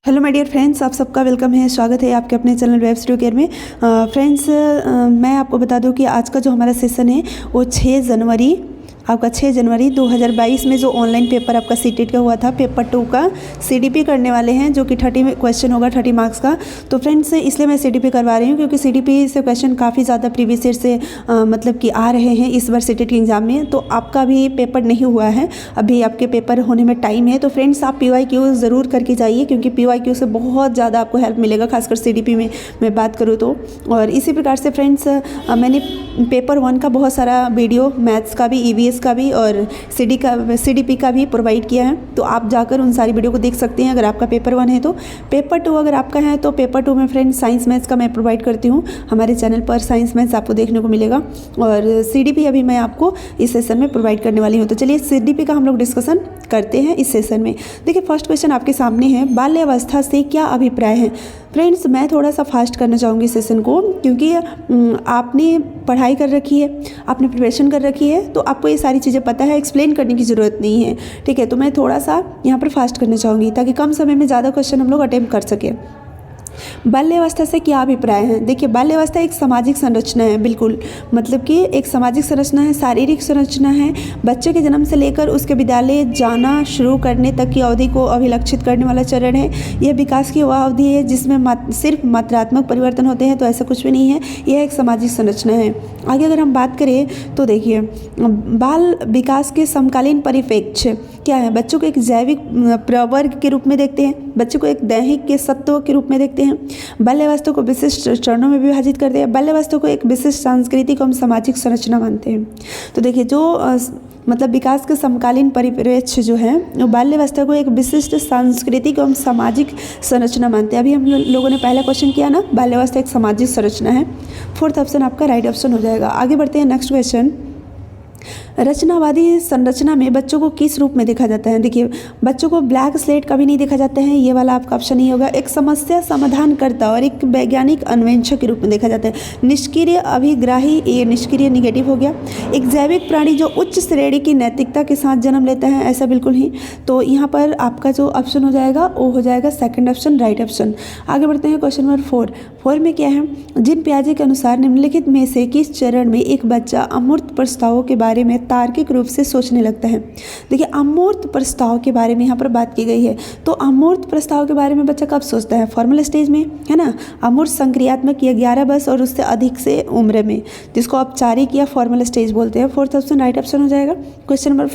Hello my dear friends, आप सबका welcome है। स्वागत है आपके अपने चैनल वेब स्टूडियो केयर में। फ्रेंड्स, मैं आपको बता दूं कि आज का जो हमारा सेशन है वो 6 जनवरी 2022 में जो ऑनलाइन पेपर आपका सीटेट का हुआ था, पेपर 2 का सीडीपी करने वाले हैं, जो कि 30 क्वेश्चन होगा, 30 मार्क्स का। तो फ्रेंड्स, इसलिए मैं सीडीपी करवा रही हूँ क्योंकि सीडीपी से क्वेश्चन काफ़ी ज़्यादा प्रीवियस ईयर से मतलब कि आ रहे हैं इस बार सीटेट के एग्ज़ाम में। तो आपका भी पेपर नहीं हुआ है, अभी आपके पेपर होने में टाइम है। तो फ्रेंड्स, आप PYQ ज़रूर करके जाइए क्योंकि PYQ से बहुत ज़्यादा आपको हेल्प मिलेगा, खासकर सीडीपी में मैं बात करूँ तो। और इसी प्रकार से फ्रेंड्स, मैंने पेपर 1 का बहुत सारा वीडियो, मैथ्स का भी, EVS का भी और CDP का भी प्रोवाइड किया है। तो आप जाकर उन सारी वीडियो को देख सकते हैं अगर आपका पेपर 1 है तो। पेपर 2 अगर आपका है तो पेपर 2 में फ्रेंड्स साइंस मैथ्स का मैं प्रोवाइड करती हूँ, हमारे चैनल पर साइंस मैथ्स आपको देखने को मिलेगा। और CDP अभी मैं आपको इस सेशन में प्रोवाइड करने वाली हूँ। तो चलिए CDP का हम लोग डिस्कशन करते हैं इस सेशन में। देखिए, फर्स्ट क्वेश्चन आपके सामने है, बाल्यावस्था से क्या अभिप्राय है। फ्रेंड्स, मैं थोड़ा सा फास्ट करना चाहूँगी सेशन को क्योंकि आपने पढ़ाई कर रखी है, आपने प्रिपरेशन कर रखी है, तो आपको ये सारी चीज़ें पता है, एक्सप्लेन करने की ज़रूरत नहीं है। ठीक है, तो मैं थोड़ा सा यहाँ पर फास्ट करना चाहूँगी ताकि कम समय में ज़्यादा क्वेश्चन हम लोग अटेम्प्ट कर सकें। बाल्यावस्था से क्या अभिप्राय है। देखिए, बाल्यावस्था एक सामाजिक संरचना है, बिल्कुल, मतलब कि एक सामाजिक संरचना है, शारीरिक संरचना है। बच्चे के जन्म से लेकर उसके विद्यालय जाना शुरू करने तक की अवधि को अभिलक्षित करने वाला चरण है। यह विकास की वह अवधि है जिसमें सिर्फ मात्रात्मक परिवर्तन होते हैं, तो ऐसा कुछ भी नहीं है, यह एक सामाजिक संरचना है। आगे अगर हम बात करें तो देखिए, बाल विकास के समकालीन परिप्रेक्ष्य क्या है। बच्चों को एक जैविक प्रवर्ग के रूप में देखते हैं, बच्चों को एक दैहिक के सत्व के रूप में देखते हैं। बाल्यावस्था को विशिष्ट चरणों में विभाजित करते हैं। बाल्यावस्था को एक विशिष्ट सांस्कृतिक एवं सामाजिक संरचना मानते हैं। तो देखिए, जो मतलब विकास के समकालीन परिप्रेक्ष्य जो है, वो बाल्यावस्था को एक विशिष्ट सांस्कृतिक एवं सामाजिक संरचना मानते हैं। अभी हम लोगों ने पहला क्वेश्चन किया ना, बाल्यावस्था एक सामाजिक संरचना है। 4th ऑप्शन आपका राइट ऑप्शन हो जाएगा। आगे बढ़ते हैं, नेक्स्ट क्वेश्चन। रचनावादी संरचना में बच्चों को किस रूप में देखा जाता है। देखिए, बच्चों को ब्लैक स्लेट कभी नहीं देखा जाता है, ये वाला आपका ऑप्शन ही होगा। एक समस्या समाधानकर्ता और एक वैज्ञानिक अन्वेषक के रूप में देखा जाता है। निष्क्रिय अभिग्राही, ये निष्क्रिय निगेटिव हो गया। एक जैविक प्राणी जो उच्च श्रेणी की नैतिकता के साथ जन्म लेता है, ऐसा बिल्कुल ही। तो यहाँ पर आपका जो ऑप्शन हो जाएगा वो हो जाएगा सेकंड ऑप्शन, राइट ऑप्शन। आगे बढ़ते हैं, क्वेश्चन नंबर 4 में क्या है। जिन पियाजे के अनुसार निम्नलिखित में से किस चरण में एक बच्चा अमूर्त प्रस्तावों के बारे में तार्किक रूप से सोचने लगता है। देखिए, अमूर्त प्रस्ताव के बारे में यहाँ पर बात की गई है। तो अमूर्त प्रस्ताव के बारे में बच्चा कब सोचता है, फॉर्मल स्टेज में, है ना। अमूर्त संक्रियात्मक या 11 वर्ष और उससे अधिक से उम्र में, जिसको औपचारिक या फॉर्मल स्टेज बोलते हैं। 4th ऑप्शन राइट ऑप्शन हो जाएगा। क्वेश्चन नंबर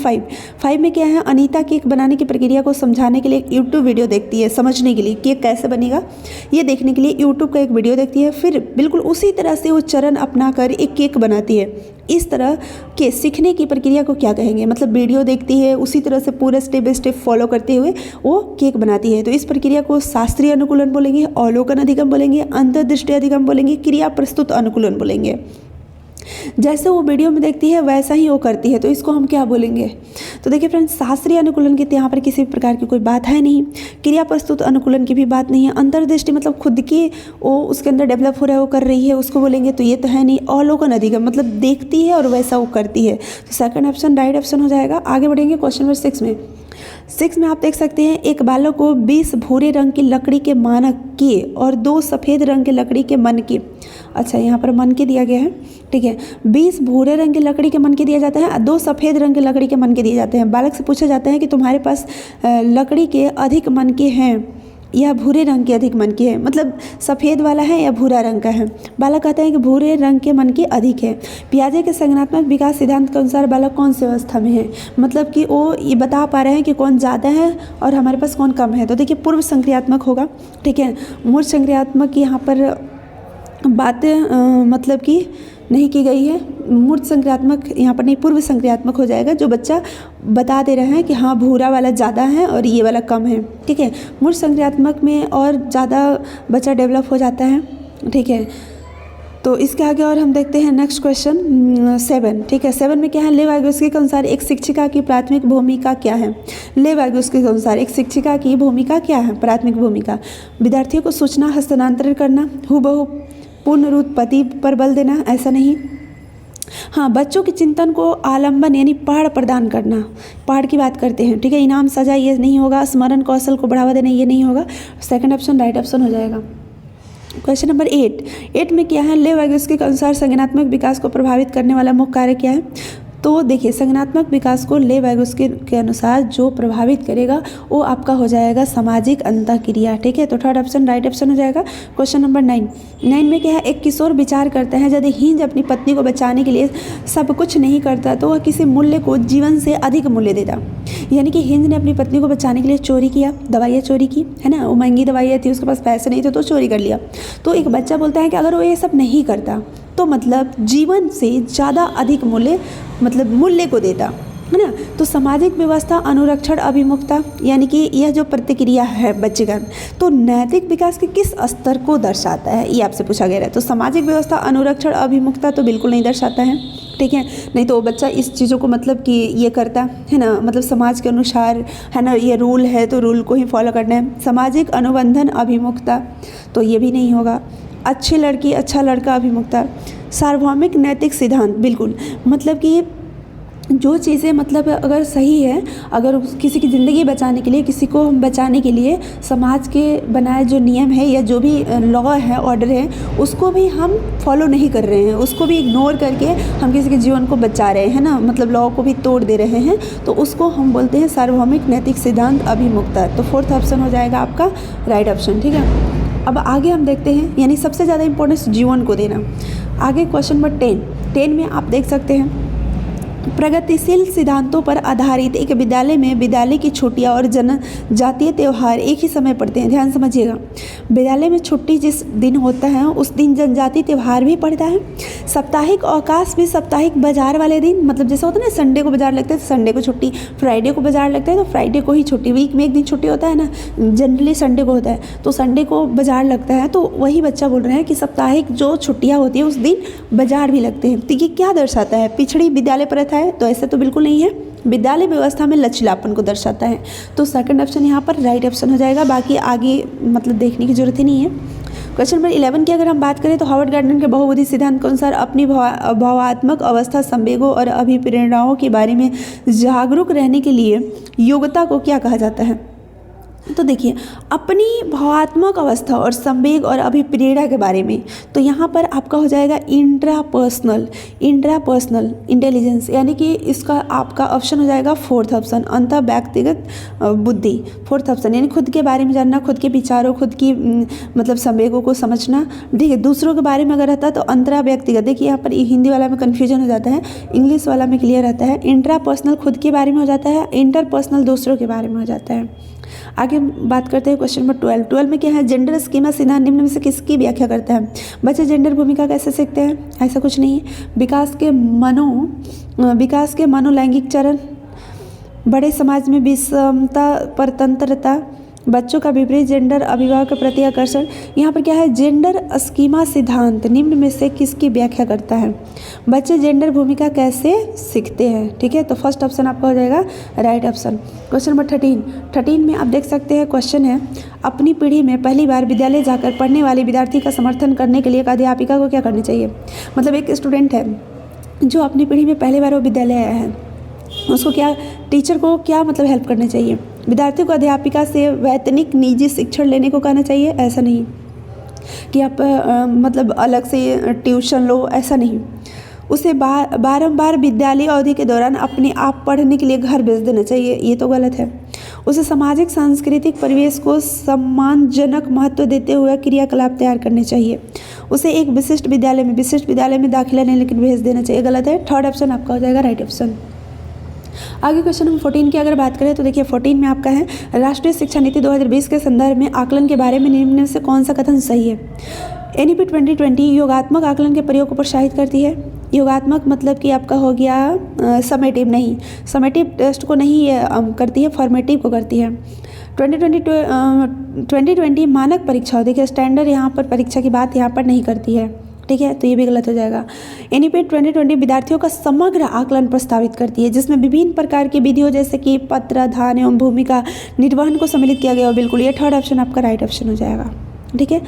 5 में क्या है। अनीता केक बनाने की प्रक्रिया को समझाने के लिए एक यूट्यूब वीडियो देखती है, समझने के लिए केक कैसे बनेगा ये देखने के लिए यूट्यूब का एक वीडियो देखती है। फिर बिल्कुल उसी तरह से वो चरण अपना कर एक केक बनाती है। इस तरह के सीखने की प्रक्रिया को क्या कहेंगे। मतलब वीडियो देखती है, उसी तरह से पूरा स्टेप बाय स्टेप फॉलो करते हुए वो केक बनाती है। तो इस प्रक्रिया को शास्त्रीय अनुकूलन बोलेंगे, अवलोकन अधिगम बोलेंगे, अंतर्दृष्टि अधिगम बोलेंगे, क्रिया प्रस्तुत अनुकूलन बोलेंगे। जैसे वो वीडियो में देखती है वैसा ही वो करती है, तो इसको हम क्या बोलेंगे। तो देखिए फ्रेंड्स, शास्त्रीय अनुकूलन की यहाँ पर किसी प्रकार की कोई बात है नहीं, क्रिया प्रस्तुत अनुकूलन की भी बात नहीं है। अंतर्दृष्टि मतलब खुद की वो उसके अंदर डेवलप हो रहा है, वो कर रही है, उसको बोलेंगे, तो ये तो है नहीं। अवलोकन अधिगम मतलब देखती है और वैसा वो करती है। तो सेकंड ऑप्शन राइट ऑप्शन हो जाएगा। आगे बढ़ेंगे, क्वेश्चन नंबर 6 में आप देख सकते हैं, एक बालक को 20 भूरे रंग की लकड़ी के मानक के और 2 सफ़ेद रंग की लकड़ी के मन के, अच्छा यहाँ पर मन के दिया गया है, ठीक है। 20 भूरे रंग की लकड़ी के मन के दिया जाता है, 2 सफ़ेद रंग की लकड़ी के मन के दिए जाते हैं। बालक से पूछा जाता है कि तुम्हारे पास लकड़ी के अधिक मन के हैं या भूरे रंग के अधिक मन के हैं, मतलब सफ़ेद वाला है या भूरा रंग का है। बालक कहता है कि भूरे रंग के मन के अधिक है। पियाजे के संज्ञानात्मक विकास सिद्धांत के अनुसार बालक कौन सी अवस्था में है, मतलब कि वो ये बता पा रहे हैं कि कौन ज़्यादा है और हमारे पास कौन कम है। तो देखिए, पूर्व संक्रियात्मक होगा, ठीक है। मूर्त संक्रियात्मक की यहाँ पर बातें मतलब कि नहीं की गई है। मूर्त संक्रियात्मक यहाँ पर नहीं, पूर्व संक्रियात्मक हो जाएगा। जो बच्चा बता दे रहे हैं कि हाँ भूरा वाला ज़्यादा है और ये वाला कम है, ठीक है। मूर्त संक्रियात्मक में और ज़्यादा बच्चा डेवलप हो जाता है, ठीक है। तो इसके आगे और हम देखते हैं नेक्स्ट क्वेश्चन 7, ठीक है। 7 में क्या है। लेव वाइगोत्स्की के अनुसार एक शिक्षिका की प्राथमिक भूमिका क्या है। लेव वाइगोत्स्की के अनुसार एक शिक्षिका की भूमिका क्या है, प्राथमिक भूमिका। विद्यार्थियों को सूचना हस्तांतरण करना, हुबहू पुनरुत्पत्ति पर बल देना, ऐसा नहीं। हाँ, बच्चों के चिंतन को आलंबन यानी पहाड़ प्रदान करना, पहाड़ की बात करते हैं, ठीक है। इनाम सजा ये नहीं होगा, स्मरण कौशल को बढ़ावा देना ये नहीं होगा। सेकंड ऑप्शन राइट ऑप्शन हो जाएगा। क्वेश्चन नंबर 8 में क्या है, ले वाइगोत्स्की के अनुसार संज्ञानात्मक विकास को प्रभावित करने वाला मुख्य कार्य क्या है। तो देखिए, संज्ञानात्मक विकास को ले वाइगोत्स्की के अनुसार जो प्रभावित करेगा वो आपका हो जाएगा सामाजिक अंतःक्रिया, ठीक है। तो थर्ड ऑप्शन राइट ऑप्शन हो जाएगा। क्वेश्चन नंबर 9 में क्या है, एक किशोर विचार करता है यदि हिंज अपनी पत्नी को बचाने के लिए सब कुछ नहीं करता तो वह किसी मूल्य को जीवन से अधिक मूल्य देता। यानी कि हिंज ने अपनी पत्नी को बचाने के लिए चोरी किया, दवाइयाँ चोरी की, है ना, वो महंगी दवाइयाँ थी, उसके पास पैसे नहीं थे तो चोरी कर लिया। तो एक बच्चा बोलता है कि अगर वो ये सब नहीं करता तो मतलब जीवन से ज़्यादा अधिक मूल्य, मतलब मूल्य को देता, है ना। तो सामाजिक व्यवस्था, अनुरक्षण, अभिमुखता, यानी कि यह जो प्रतिक्रिया है बच्चे का, तो नैतिक विकास के किस स्तर को दर्शाता है, ये आपसे पूछा गया है। तो सामाजिक व्यवस्था, अनुरक्षण, अभिमुखता तो बिल्कुल नहीं दर्शाता है, ठीक है। नहीं तो बच्चा इस चीज़ों को मतलब कि ये करता है ना, मतलब समाज के अनुसार, है ना, ये रूल है तो रूल को ही फॉलो करना है। सामाजिक अनुबंधन, अभिमुखता तो ये भी नहीं होगा। अच्छी लड़की, अच्छा लड़का, अभिमुखता। सार्वभौमिक नैतिक सिद्धांत, बिल्कुल, मतलब कि जो चीज़ें मतलब अगर सही है, अगर किसी की ज़िंदगी बचाने के लिए, किसी को बचाने के लिए समाज के बनाए जो नियम है या जो भी लॉ है, ऑर्डर है, उसको भी हम फॉलो नहीं कर रहे हैं, उसको भी इग्नोर करके हम किसी के जीवन को बचा रहे हैं ना, मतलब लॉ को भी तोड़ दे रहे हैं, तो उसको हम बोलते हैं सार्वभौमिक नैतिक सिद्धांत, अभिमुखता। तो फोर्थ ऑप्शन हो जाएगा आपका राइट ऑप्शन, ठीक है। अब आगे हम देखते हैं, यानी सबसे ज़्यादा इंपॉर्टेंस जीवन को देना। आगे क्वेश्चन नंबर 10 में आप देख सकते हैं, प्रगतिशील सिद्धांतों पर आधारित एक विद्यालय में विद्यालय की छुट्टियां और जनजातीय त्यौहार एक ही समय पड़ते हैं। ध्यान समझिएगा, विद्यालय में छुट्टी जिस दिन होता है उस दिन जनजातीय त्यौहार भी पड़ता है। साप्ताहिक अवकाश भी साप्ताहिक बाजार वाले दिन, मतलब जैसे होता है ना, संडे को बाजार लगता है तो संडे को छुट्टी, फ्राइडे को बाजार लगता है तो फ्राइडे को ही छुट्टी, वीक में एक दिन छुट्टी होता है ना, जनरली संडे को होता है, तो संडे को बाजार लगता है। तो वही बच्चा बोल रहे हैं कि साप्ताहिक जो छुट्टियाँ होती है उस दिन बाजार भी लगते हैं। तो ये क्या दर्शाता है, पिछड़ी विद्यालय प्रथा है, तो ऐसा तो बिल्कुल नहीं है। विद्यालय व्यवस्था में लचीलापन को दर्शाता है। तो सेकंड ऑप्शन यहाँ पर राइट ऑप्शन हो जाएगा, बाकी आगे मतलब देखने की जरूरत ही नहीं है। क्वेश्चन नंबर 11 की अगर हम बात करें तो हार्वर्ड गार्डनर के बहुविधि सिद्धांत के अनुसार अपनी भावात्मक अवस्था, संवेगों और अभिप्रेरणाओं के बारे में जागरूक रहने के लिए योग्यता को क्या कहा जाता है। तो देखिए, अपनी भावात्मक अवस्था और संवेग और अभिप्रेरणा के बारे में, तो यहाँ पर आपका हो जाएगा इंट्रापर्सनल इंटेलिजेंस, यानी कि इसका आपका ऑप्शन हो जाएगा फोर्थ ऑप्शन, अंतर व्यक्तिगत बुद्धि। फोर्थ ऑप्शन यानी खुद के बारे में जानना, खुद के विचारों, खुद की मतलब संवेगों को समझना, ठीक है। दूसरों के बारे में अगर रहता है तो अंतरा व्यक्तिगत, देखिए यहाँ पर हिंदी वाला में कन्फ्यूजन हो जाता है, इंग्लिश वाला में क्लियर रहता है। इंट्रापर्सनल खुद के बारे में हो जाता है, इंटरपर्सनल दूसरों के बारे में हो जाता है। आगे बात करते हैं क्वेश्चन नंबर 12 में क्या है, जेंडर स्कीमा सिद्धांत निम्न में से किसकी व्याख्या करता है। बच्चे जेंडर भूमिका कैसे सीखते हैं, ऐसा कुछ नहीं है। विकास के मनोलैंगिक चरण, बड़े समाज में विषमता, परतंत्रता, बच्चों का विपरीत जेंडर अभिभावक के प्रति आकर्षण। यहाँ पर क्या है, जेंडर स्कीमा सिद्धांत निम्न में से किसकी व्याख्या करता है। बच्चे जेंडर भूमिका कैसे सीखते हैं, ठीक है। तो फर्स्ट ऑप्शन आपका हो जाएगा राइट ऑप्शन। क्वेश्चन नंबर 13 में आप देख सकते हैं, क्वेश्चन है, अपनी पीढ़ी में पहली बार विद्यालय जाकर पढ़ने वाले विद्यार्थी का समर्थन करने के लिए एक अध्यापिका को क्या करनी चाहिए। मतलब एक स्टूडेंट है जो अपनी पीढ़ी में पहली बार वो विद्यालय आया है, उसको क्या, टीचर को क्या मतलब हेल्प करनी चाहिए। विद्यार्थी को अध्यापिका से वैतनिक निजी शिक्षण लेने को कहना चाहिए, ऐसा नहीं कि आप मतलब अलग से ट्यूशन लो, ऐसा नहीं। उसे बारंबार विद्यालय अवधि के दौरान अपने आप पढ़ने के लिए घर भेज देना चाहिए, ये तो गलत है। उसे सामाजिक सांस्कृतिक परिवेश को सम्मानजनक महत्व देते हुए क्रियाकलाप तैयार करने चाहिए। उसे एक विशिष्ट विद्यालय में दाखिला नहीं लेकिन भेज देना चाहिए, गलत है। थर्ड ऑप्शन आपका हो जाएगा राइट ऑप्शन। आगे क्वेश्चन नंबर 14 की अगर बात करें तो देखिए 14 में आपका है, राष्ट्रीय शिक्षा नीति 2020 के संदर्भ में आकलन के बारे में निम्न में से कौन सा कथन सही है। एनईपी 2020 योगात्मक आकलन के प्रयोग को प्रोत्साहित करती है। योगात्मक मतलब कि आपका हो गया समेटिव नहीं, समेटिव टेस्ट को नहीं करती है, फॉर्मेटिव को करती है। 2020 मानक परीक्षा, देखिए स्टैंडर्ड यहाँ पर परीक्षा की बात यहाँ पर नहीं करती है, ठीक है, तो ये भी गलत हो जाएगा। एनईपी 2020 विद्यार्थियों का समग्र आकलन प्रस्तावित करती है, जिसमें विभिन्न प्रकार की विधियों जैसे कि पत्र, ध्यान एवं भूमिका निर्वहन को सम्मिलित किया गया हो, बिल्कुल ये थर्ड ऑप्शन आपका राइट ऑप्शन हो जाएगा, ठीक है।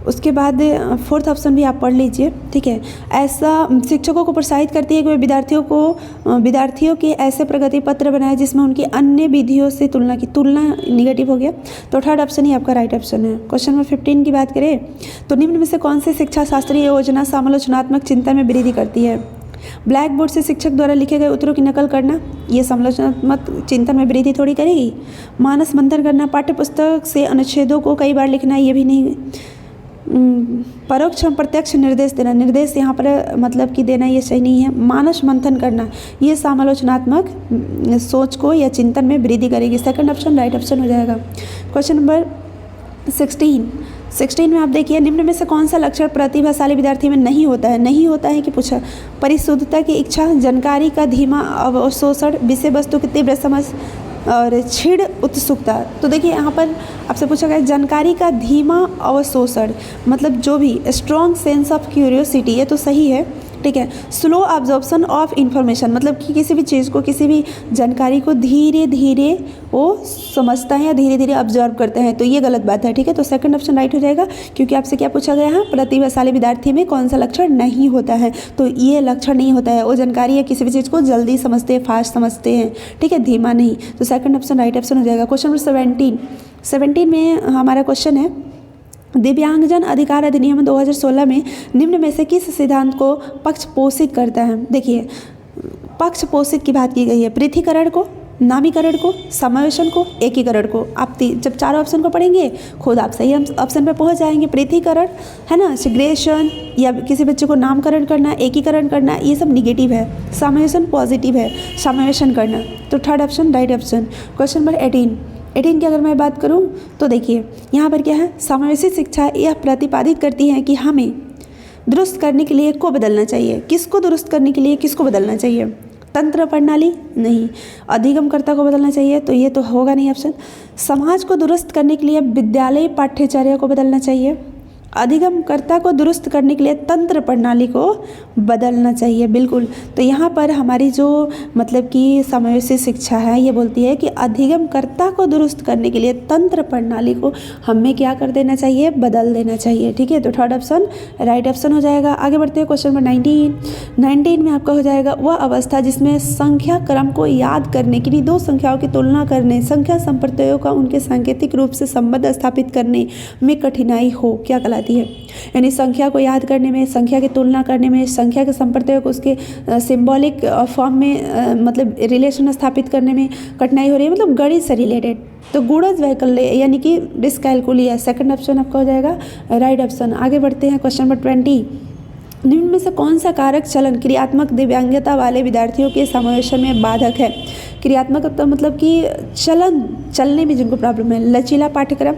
उसके बाद फोर्थ ऑप्शन भी आप पढ़ लीजिए, ठीक है। ऐसा शिक्षकों को प्रोत्साहित करती है कि वे विद्यार्थियों के ऐसे प्रगति पत्र बनाए जिसमें उनकी अन्य विधियों से तुलना निगेटिव हो गया, तो थर्ड ऑप्शन ही आपका राइट ऑप्शन है। क्वेश्चन नंबर 15 की बात करें तो निम्न में से कौन सी शिक्षा शास्त्रीय योजना समालोचनात्मक चिंतन में वृद्धि करती है? ब्लैक बोर्ड से शिक्षक द्वारा लिखे गए उत्तरों की नकल करना, ये समालोचनात्मक चिंतन में वृद्धि थोड़ी करेगी। मानस मंथन करना, पाठ्य पुस्तक से अनुच्छेदों को कई बार लिखना, ये भी नहीं। परोक्ष और प्रत्यक्ष निर्देश देना, निर्देश यहाँ पर मतलब कि देना ये सही नहीं है। मानस मंथन करना, ये समालोचनात्मक सोच को या चिंतन में वृद्धि करेगी। सेकंड ऑप्शन राइट ऑप्शन हो जाएगा। क्वेश्चन नंबर 16 में आप देखिए, निम्न में से कौन सा लक्षण प्रतिभाशाली विद्यार्थी में नहीं होता है? नहीं होता है कि पूछा, परिशुद्धता की इच्छा, जानकारी का धीमा अवशोषण, विषय वस्तु की तीव्र समझ और क्षीण उत्सुकता। तो देखिए यहाँ पर आपसे पूछा गया जानकारी का धीमा अवशोषण, मतलब जो भी स्ट्रॉन्ग सेंस ऑफ क्यूरियोसिटी, ये तो सही है, ठीक है। स्लो ऑब्जॉर्प्शन ऑफ इंफॉर्मेशन, मतलब कि किसी भी चीज़ को, किसी भी जानकारी को धीरे धीरे वो समझता है या धीरे धीरे ऑब्जर्व करते हैं, तो ये गलत बात है, ठीक है। तो सेकंड ऑप्शन राइट हो जाएगा, क्योंकि आपसे क्या पूछा गया है, प्रतिभाशाली विद्यार्थी में कौन सा लक्षण नहीं होता है, तो ये लक्षण नहीं होता है। वो जानकारी या किसी भी चीज़ को जल्दी समझते हैं, फास्ट समझते हैं, ठीक है, धीमा नहीं। तो सेकंड ऑप्शन राइट ऑप्शन हो जाएगा। क्वेश्चन नंबर 17 में हमारा क्वेश्चन है, दिव्यांगजन अधिकार अधिनियम 2016 में निम्न में से किस सिद्धांत को पक्ष पोषित करता है? देखिए पक्ष पोषित की बात की गई है, पृथकीकरण को, नामीकरण को, समावेशन को, एकीकरण को। आप जब चारों ऑप्शन को पढ़ेंगे खुद आप सही ऑप्शन पर पहुंच जाएंगे। पृथकीकरण है ना, सेग्रेगेशन या किसी बच्चे को नामकरण करना, एकीकरण करना, ये सब निगेटिव है। समावेशन पॉजिटिव है, समावेशन करना, तो third option right option. Question number 18 की अगर मैं बात करूं तो देखिए यहाँ पर क्या है, समावेशी शिक्षा यह प्रतिपादित करती है कि हमें दुरुस्त करने के लिए को बदलना चाहिए। किसको दुरुस्त करने के लिए किसको बदलना चाहिए? तंत्र प्रणाली नहीं, अधिगमकर्ता को बदलना चाहिए, तो ये तो होगा नहीं ऑप्शन। समाज को दुरुस्त करने के लिए विद्यालय पाठ्यचर्या को बदलना चाहिए। अधिगमकर्ता को दुरुस्त करने के लिए तंत्र प्रणाली को बदलना चाहिए, बिल्कुल। तो यहाँ पर हमारी जो मतलब कि समावेशी शिक्षा है ये बोलती है कि अधिगमकर्ता को दुरुस्त करने के लिए तंत्र प्रणाली को हमें क्या कर देना चाहिए, बदल देना चाहिए, ठीक है। तो थर्ड ऑप्शन राइट ऑप्शन हो जाएगा। आगे बढ़ते हैं क्वेश्चन नंबर 19 में आपका हो जाएगा, वह अवस्था जिसमें संख्या क्रम को याद करने के लिए दो संख्याओं की तुलना करने, संख्या संप्रत्ययों का उनके सांकेतिक रूप से संबंध स्थापित करने में कठिनाई हो, क्या कहलाती है? यानी संख्या को याद करने में, संख्या की तुलना करने में, संख्या के संप्रत्यय को उसके सिंबॉलिक फॉर्म में मतलब रिलेशन स्थापित करने में कठिनाई हो रही है, मतलब गणित से रिलेटेड। तो गुणज वैकल्य यानी कि डिस्कैलकुलिया, सेकंड ऑप्शन आपका हो जाएगा राइट ऑप्शन। आगे बढ़ते हैं क्वेश्चन नंबर 20, निम्न में से कौन सा कारक चलन क्रियात्मक दिव्यांगता वाले विद्यार्थियों के समावेशन में बाधक है? क्रियात्मक तो मतलब कि चलने में जिनको प्रॉब्लम है। लचीला पाठ्यक्रम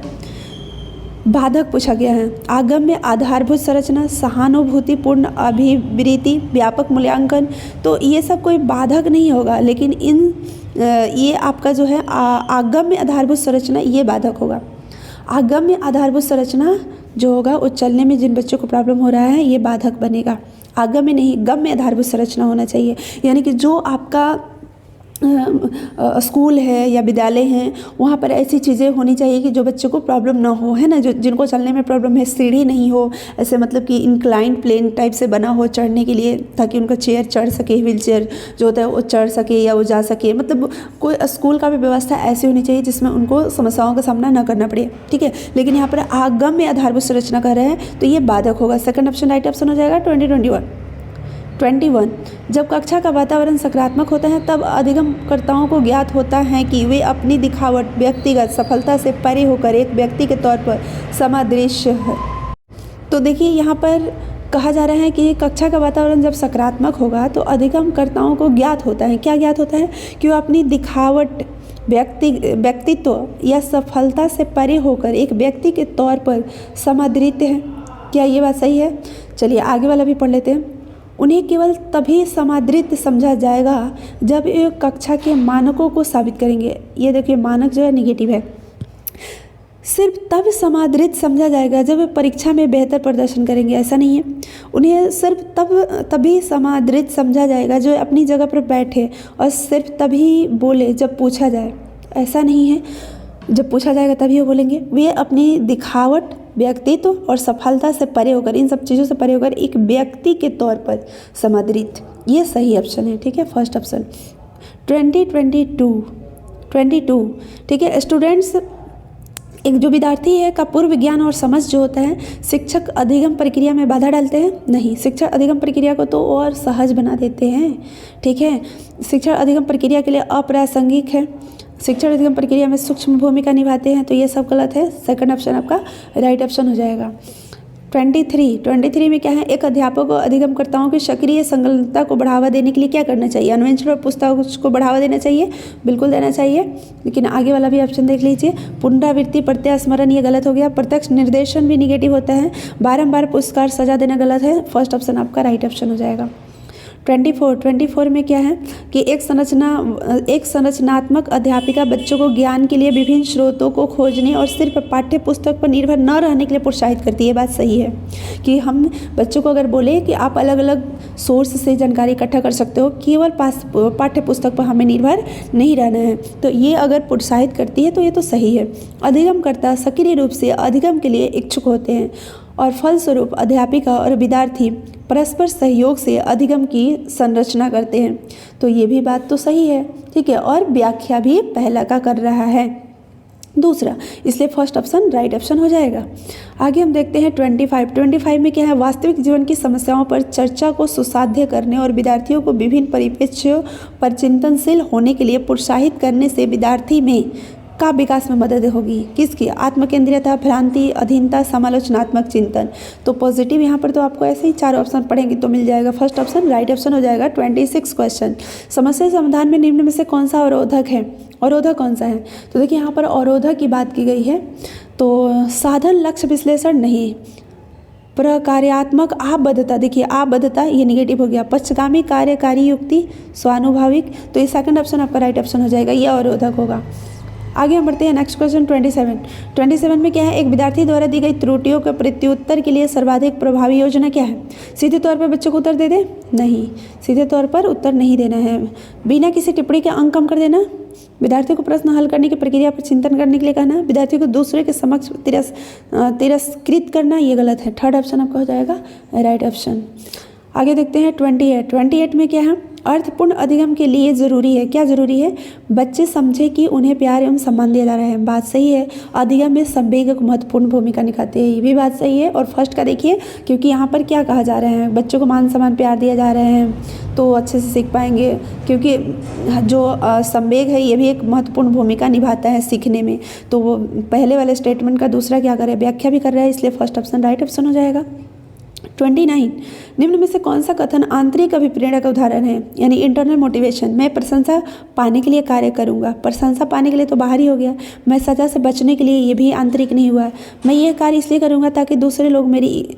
बाधक पूछा गया है। आगम्य आधारभूत संरचना, सहानुभूतिपूर्ण अभिवृत्ति, व्यापक मूल्यांकन, तो ये सब कोई बाधक नहीं होगा, लेकिन ये आपका जो है आगम्य आधारभूत संरचना ये बाधक होगा। आगम्य आधारभूत संरचना जो होगा वो चलने में जिन बच्चों को प्रॉब्लम हो रहा है ये बाधक बनेगा। आगम्य नहीं, गम्य आधारभूत संरचना होना चाहिए, यानी कि जो आपका स्कूल है या विद्यालय हैं वहाँ पर ऐसी चीज़ें होनी चाहिए कि जो बच्चों को प्रॉब्लम ना हो, है ना। जो जिनको चलने में प्रॉब्लम है, सीढ़ी नहीं हो, ऐसे मतलब कि इंक्लाइंड प्लेन टाइप से बना हो चढ़ने के लिए, ताकि उनका चेयर चढ़ सके, व्हील चेयर जो होता है वो चढ़ सके या वो जा सके। मतलब कोई स्कूल का भी व्यवस्था ऐसी होनी चाहिए जिसमें उनको समस्याओं का सामना ना करना पड़े, ठीक है। लेकिन यहाँ पर आगम्य आधारभूत संरचना कर रहे हैं तो ये बाधक होगा। सेकंड ऑप्शन राइट ऑप्शन हो जाएगा। 21 जब कक्षा का वातावरण सकारात्मक होता है तब अधिगमकर्ताओं को ज्ञात होता है कि वे अपनी दिखावट व्यक्तिगत सफलता से परे होकर एक व्यक्ति के तौर पर समादृश्य है। तो देखिए यहाँ पर कहा जा रहा है कि कक्षा का वातावरण जब सकारात्मक होगा तो अधिगमकर्ताओं को ज्ञात होता है, क्या ज्ञात होता है कि वो अपनी दिखावट व्यक्तित्व या सफलता से परे होकर एक व्यक्ति के तौर पर समादृत है। क्या ये बात सही है? चलिए आगे वाला भी पढ़ लेते हैं। उन्हें केवल तभी समादृत समझा जाएगा जब ये कक्षा के मानकों को साबित करेंगे। ये देखिए मानक जो है निगेटिव है। सिर्फ तब समादृत समझा जाएगा जब वे परीक्षा में बेहतर प्रदर्शन करेंगे, ऐसा नहीं है। उन्हें सिर्फ तभी समादृत समझा जाएगा जो अपनी जगह पर बैठे और सिर्फ तभी बोले जब पूछा जाए, ऐसा नहीं है। जब पूछा जाएगा तभी वो बोलेंगे। वे अपनी दिखावट, व्यक्तित्व और सफलता से परे होकर, इन सब चीज़ों से परे होकर एक व्यक्ति के तौर पर समादृत, ये सही ऑप्शन है। ठीक है, फर्स्ट ऑप्शन। 22 ठीक है, स्टूडेंट्स, एक जो विद्यार्थी है का पूर्व ज्ञान और समझ जो होता है, शिक्षक अधिगम प्रक्रिया में बाधा डालते हैं? नहीं, शिक्षक अधिगम प्रक्रिया को तो और सहज बना देते हैं। ठीक है, शिक्षक अधिगम प्रक्रिया के लिए अप्रासंगिक है, शिक्षण अधिगम प्रक्रिया में सूक्ष्म भूमिका निभाते हैं, तो ये सब गलत है। सेकंड ऑप्शन आपका राइट ऑप्शन हो जाएगा। 23 में क्या है, एक अध्यापक को अधिगमकर्ताओं की सक्रिय संलग्नता को बढ़ावा देने के लिए क्या करना चाहिए? अन्वेषण और पूछताछ को बढ़ावा देना चाहिए, बिल्कुल देना चाहिए। लेकिन आगे वाला भी ऑप्शन देख लीजिए, पुनरावृत्ति, प्रत्यास्मरण, ये गलत हो गया। प्रत्यक्ष निर्देशन भी निगेटिव होता है। बारंबार पुरस्कार, सजा देना गलत है। फर्स्ट ऑप्शन आपका राइट ऑप्शन हो जाएगा। 24 में क्या है कि एक संरचनात्मक अध्यापिका बच्चों को ज्ञान के लिए विभिन्न स्रोतों को खोजने और सिर्फ पाठ्य पुस्तक पर निर्भर न रहने के लिए प्रोत्साहित करती है। ये बात सही है कि हम बच्चों को अगर बोले कि आप अलग अलग सोर्स से जानकारी इकट्ठा कर सकते हो, केवल पाठ्य पुस्तक पर हमें निर्भर नहीं रहना है, तो ये अगर प्रोत्साहित करती है तो ये तो सही है। अधिगमकर्ता सक्रिय रूप से अधिगम के लिए इच्छुक होते हैं और फलस्वरूप अध्यापिका और विद्यार्थी परस्पर सहयोग से अधिगम की संरचना करते हैं, तो ये भी बात तो सही है। ठीक है, और व्याख्या भी पहला का कर रहा है दूसरा, इसलिए फर्स्ट ऑप्शन राइट ऑप्शन हो जाएगा। आगे हम देखते हैं 25 में क्या है, वास्तविक जीवन की समस्याओं पर चर्चा को सुसाध्य करने और विद्यार्थियों को विभिन्न परिप्रेक्ष्यों पर चिंतनशील होने के लिए प्रोत्साहित करने से विद्यार्थी में का विकास में मदद होगी। किसकी? आत्मकेंद्रियता, भ्रांति, अधीनता, समालोचनात्मक चिंतन। तो पॉजिटिव यहाँ पर तो आपको ऐसे ही 4 ऑप्शन पढ़ेंगे तो मिल जाएगा। फर्स्ट ऑप्शन राइट ऑप्शन हो जाएगा। 26 क्वेश्चन, समस्या समाधान में निम्न में से कौन सा अवरोधक है? अवरोधक कौन सा है? तो देखिए यहाँ पर अवरोधक की बात की गई है, तो साधन लक्ष्य विश्लेषण नहीं, प्रकार्यात्मक आबद्धता, देखिए आबद्धता ये निगेटिव हो गया। पश्चगामी कार्यकारी युक्ति, स्वानुभाविक, तो ये सेकंड ऑप्शन आपका राइट ऑप्शन हो जाएगा, ये अवरोधक होगा। आगे हम बढ़ते हैं नेक्स्ट क्वेश्चन 27 में क्या है, एक विद्यार्थी द्वारा दी गई त्रुटियों के प्रत्युत्तर के लिए सर्वाधिक प्रभावी योजना क्या है? सीधे तौर पर बच्चों को उत्तर दे दे? नहीं, सीधे तौर पर उत्तर नहीं देना है। बिना किसी टिप्पणी के अंक कम कर देना, विद्यार्थियों को प्रश्न हल करने की प्रक्रिया पर चिंतन करने के लिए कहना, विद्यार्थियों को दूसरे के समक्ष तिरस्कृत करना, ये गलत है। थर्ड ऑप्शन आपका हो जाएगा राइट ऑप्शन। आगे देखते हैं 28 में क्या है, अर्थपूर्ण अधिगम के लिए ज़रूरी है, क्या ज़रूरी है? बच्चे समझे कि उन्हें प्यार एवं सम्मान दिया जा रहा है, बात सही है। अधिगम में संवेग एक महत्वपूर्ण भूमिका निभाते हैं, ये भी बात सही है। और फर्स्ट का देखिए, क्योंकि यहाँ पर क्या कहा जा रहा है, बच्चों को मान सम्मान प्यार दिया जा रहे हैं तो अच्छे से सीख पाएंगे, क्योंकि जो संवेग है ये भी एक महत्वपूर्ण भूमिका निभाता है सीखने में। तो वो पहले वाले स्टेटमेंट का दूसरा क्या कर रहा है, व्याख्या भी कर रहा है, इसलिए फर्स्ट ऑप्शन राइट ऑप्शन हो जाएगा। 29, निम्न में से कौन सा कथन आंतरिक अभिप्रेरणा का उदाहरण है? यानी इंटरनल मोटिवेशन, मैं प्रशंसा पाने के लिए कार्य करूंगा, प्रशंसा पाने के लिए तो बाहरी हो गया। मैं सजा से बचने के लिए, ये भी आंतरिक नहीं हुआ। मैं ये कार्य इसलिए करूंगा ताकि दूसरे लोग मेरी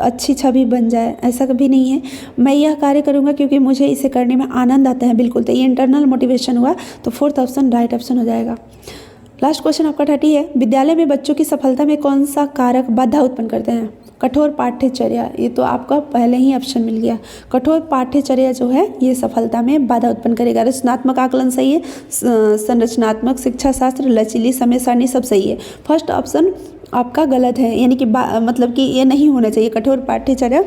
अच्छी छवि बन जाए, ऐसा कभी नहीं है। मैं यह कार्य करूंगा क्योंकि मुझे इसे करने में आनंद आता है, बिल्कुल, तो ये इंटरनल मोटिवेशन हुआ, तो फोर्थ ऑप्शन राइट ऑप्शन हो जाएगा। लास्ट क्वेश्चन आपका 30 है, विद्यालय में बच्चों की सफलता में कौन सा कारक बाधा उत्पन्न करते हैं? कठोर पाठ्यचर्या, ये तो आपका पहले ही ऑप्शन मिल गया। कठोर पाठ्यचर्या जो है ये सफलता में बाधा उत्पन्न करेगा। रचनात्मक आकलन सही है, संरचनात्मक शिक्षा शास्त्र, लचीली समय सारणी, सब सही है। फर्स्ट ऑप्शन आपका गलत है, यानी कि मतलब कि ये नहीं होना चाहिए, कठोर पाठ्यचर्या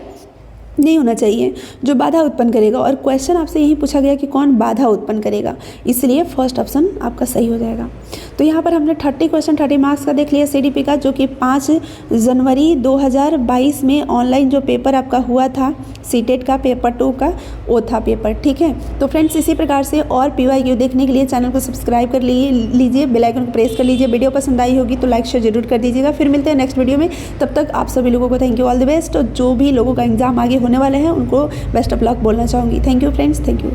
नहीं होना चाहिए जो बाधा उत्पन्न करेगा। और क्वेश्चन आपसे यही पूछा गया कि कौन बाधा उत्पन्न करेगा, इसलिए फर्स्ट ऑप्शन आपका सही हो जाएगा। तो यहाँ पर हमने 30 क्वेश्चन 30 मार्क्स का देख लिया CDP का, जो कि 5 जनवरी 2022 में ऑनलाइन जो पेपर आपका हुआ था सीटेट का पेपर 2 का, वो था पेपर। ठीक है, तो फ्रेंड्स इसी प्रकार से और PYQ देखने के लिए चैनल को सब्सक्राइब कर लीजिए, बेल आइकन को प्रेस कर लीजिए। वीडियो पसंद आई होगी तो लाइक शेयर जरूर कर दीजिएगा। फिर मिलते हैं नेक्स्ट वीडियो में, तब तक आप सभी लोगों को thank you, all the best. और जो भी लोगों का एग्जाम आगे होने वाले हैं उनको बेस्ट ऑफ लक बोलना चाहूँगी। Thank you friends, thank you.